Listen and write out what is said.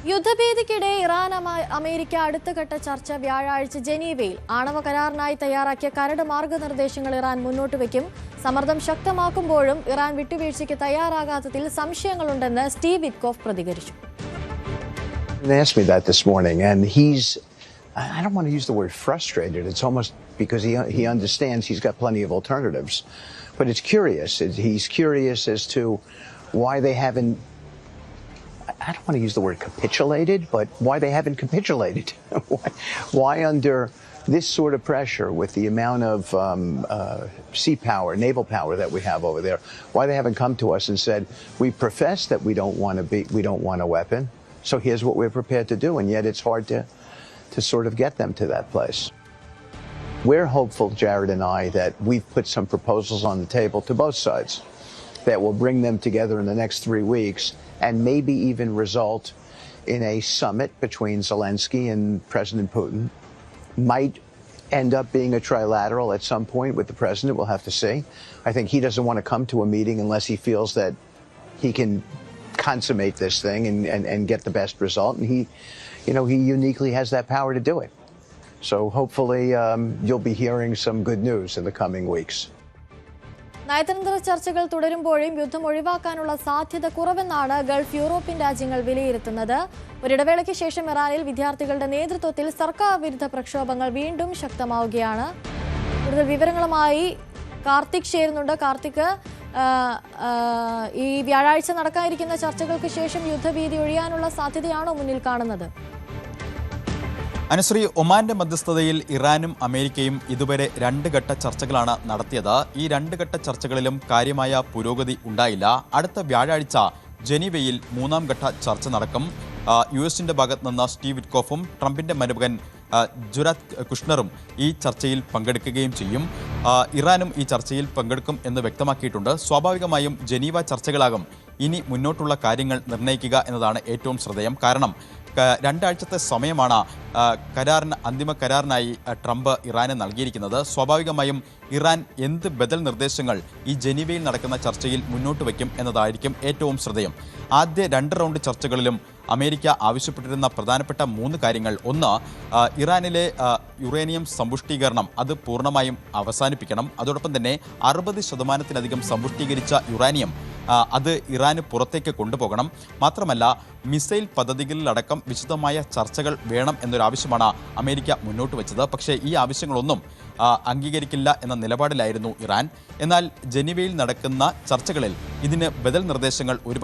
യുദ്ധഭീതിക്കിടെ Iran America അടുത്ത ഘട്ട ചർച്ച വ്യാഴാഴ്ച ജനീവയിൽ ആണവ കരാറിനായി തയ്യാറാക്കിയ കരട് മാർഗനിർദ്ദേശങ്ങൾ ഇറാൻ മുന്നോട്ട് വയ്ക്കും. സമ്മർദ്ദം ശക്തമാക്കുമ്പോഴും ഇറാൻ വിട്ടുവീഴ്ചയ്ക്ക് തയ്യാറാകാത്തതിൽ സംശയങ്ങളുണ്ടെന്ന് സ്റ്റീവ് വിറ്റ്കോഫ് പ്രതികരിച്ചു. They asked me that this morning, and I don't want to use the word frustrated. It's almost because he understands he's got plenty of alternatives. But it's curious. He's curious as to why they haven't, I don't want to use the word capitulated, but why they haven't capitulated. Why under this sort of pressure with the amount of sea power, naval power that we have over there, why they haven't come to us and said, we profess that we don't want a weapon. So here's what we're prepared to do, and yet it's hard to sort of get them to that place. We're hopeful, Jared and I, that we've put some proposals on the table to both sides that will bring them together in the next 3 weeks and maybe even result in a summit between Zelensky and President Putin. Might end up being a trilateral at some point with the president. We'll have to see. I think he doesn't want to come to a meeting unless he feels that he can consummate this thing and get the best result. And he uniquely has that power to do it. So hopefully you'll be hearing some good news in the coming weeks. നയതന്ത്ര ചർച്ചകൾ തുടരുമ്പോഴും യുദ്ധം ഒഴിവാക്കാനുള്ള സാധ്യത കുറവെന്നാണ് Gulf European രാജ്യങ്ങൾ വിലയിരുത്തുന്നത്. ഒരിടവേളയ്ക്ക് ശേഷം ഇറാനിൽ വിദ്യാർത്ഥികളുടെ നേതൃത്വത്തിൽ സർക്കാർ വിരുദ്ധ പ്രക്ഷോഭങ്ങൾ വീണ്ടും ശക്തമാവുകയാണ്. കൂടുതൽ വിവരങ്ങളുമായി കാർത്തിക് ചേരുന്നുണ്ട്. കാർത്തിക്, ഈ വ്യാഴാഴ്ച നടക്കാനിരിക്കുന്ന ചർച്ചകൾക്ക് ശേഷം യുദ്ധഭീതി ഒഴിയാനുള്ള സാധ്യതയാണോ മുന്നിൽ കാണുന്നത്? അനുശ്രീ, ഒമാന്റെ മധ്യസ്ഥതയിൽ ഇറാനും അമേരിക്കയും ഇതുവരെ 2 ഘട്ട ചർച്ചകളാണ് നടത്തിയത്. ഈ 2 ഘട്ട ചർച്ചകളിലും കാര്യമായ പുരോഗതി ഉണ്ടായില്ല. അടുത്ത വ്യാഴാഴ്ച ജനീവയിൽ 3ാം ഘട്ട ചർച്ച നടക്കും. യുഎസിന്റെ ഭാഗത്ത് നിന്ന് സ്റ്റീവ് വിറ്റ്കോഫും ട്രംപിന്റെ മരുമകൻ ജുരാദ് കുഷ്ണറും ഈ ചർച്ചയിൽ പങ്കെടുക്കുകയും ചെയ്യും. ഇറാനും ഈ ചർച്ചയിൽ പങ്കെടുക്കും എന്ന് വ്യക്തമാക്കിയിട്ടുണ്ട്. സ്വാഭാവികമായും ജനീവ ചർച്ചകളാകും ഇനി മുന്നോട്ടുള്ള കാര്യങ്ങൾ നിർണ്ണയിക്കുക എന്നതാണ് ഏറ്റവും ശ്രദ്ധേയം. കാരണം 2 ആഴ്ചത്തെ സമയമാണ് അന്തിമ കരാറിനായി ട്രംപ് ഇറാന് നൽകിയിരിക്കുന്നത്. സ്വാഭാവികമായും ഇറാൻ എന്ത് ബദൽ നിർദ്ദേശങ്ങൾ ഈ ജനീവയിൽ നടക്കുന്ന ചർച്ചയിൽ മുന്നോട്ട് വയ്ക്കും എന്നതായിരിക്കും ഏറ്റവും ശ്രദ്ധേയം. ആദ്യ 2 റൗണ്ട് ചർച്ചകളിലും അമേരിക്ക ആവശ്യപ്പെട്ടിരുന്ന പ്രധാനപ്പെട്ട 3 കാര്യങ്ങൾ: ഒന്ന്, ഇറാനിലെ യുറേനിയം സമ്പുഷ്ടീകരണം അത് പൂർണ്ണമായും അവസാനിപ്പിക്കണം. അതോടൊപ്പം തന്നെ 60% സമ്പുഷ്ടീകരിച്ച യുറാനിയം അത് ഇറാന് പുറത്തേക്ക് കൊണ്ടുപോകണം. മാത്രമല്ല, മിസൈൽ പദ്ധതികളിലടക്കം വിശദമായ ചർച്ചകൾ വേണം എന്നൊരാവശ്യമാണ് അമേരിക്ക മുന്നോട്ട് വെച്ചത്. പക്ഷേ ഈ ആവശ്യങ്ങളൊന്നും അംഗീകരിക്കില്ല എന്ന നിലപാടിലായിരുന്നു ഇറാൻ. എന്നാൽ ജനീവയിൽ നടക്കുന്ന ചർച്ചകളിൽ ഇതിന് ബദൽ നിർദ്ദേശങ്ങൾ ഒരുപക്ഷെ